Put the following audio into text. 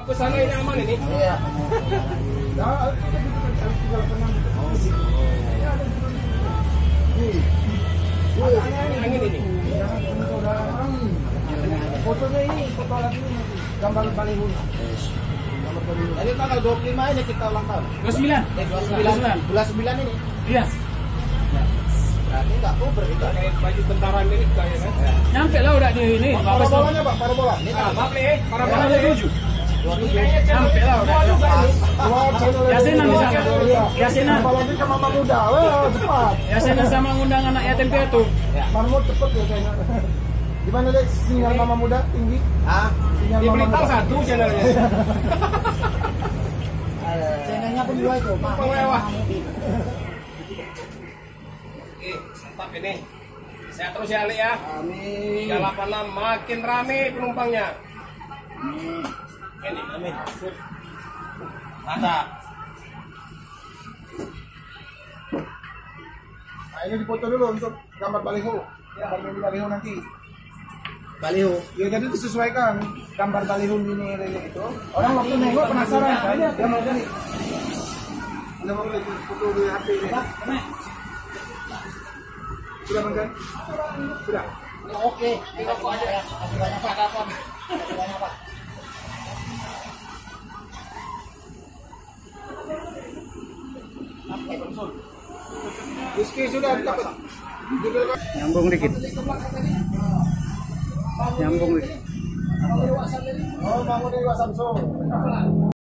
Apa sana ini aman ini? Iya. Angin ini. Fotonya ini, foto lagi ini. Gambar baliho. Jadi tanggal 25 ini kita ulang tahun. 29. 29. Bulan 9 ini. Iya. Berarti enggak cover kita. Kayak baju tentara ini kayaknya. Nyampe lah udah di ini. Parabolanya, Pak, parabola. Ini Ah, kan para para 27. 27. Nyampe lah udah. Yasinan di sana. Yasinan. Apalagi ke Mama Muda. Wah, cepat. Yasinan sama ngundang anak yatim piatu. Marmut cepet ya kayaknya. Gimana deh sinyal Mama Muda tinggi? Ah, Sinyal di Mama Blitar Muda. 1 channelnya. Channelnya pun 2 itu. Mewah. Oke, mantap ini. Sehat terus ya Ali ya. Amin. 386 makin rame penumpangnya. Ini amin. Mantap. Nah, ini dipoto dulu untuk gambar baliho. Gambar baliho nanti. Baliho. Ya jadi disesuaikan gambar baliho ini itu. Orang waktu nengok penasaran kan? Dia mau beli. Dia mau beli foto di HP ini. Sudah kan? Sudah. Oke, ini rokok aja ya. Kasih banyak Pak. Kasih banyak Pak. Rizky sudah dapat. Nyambung dikit. Nyambung dikit. Oh, bangun di Samsung.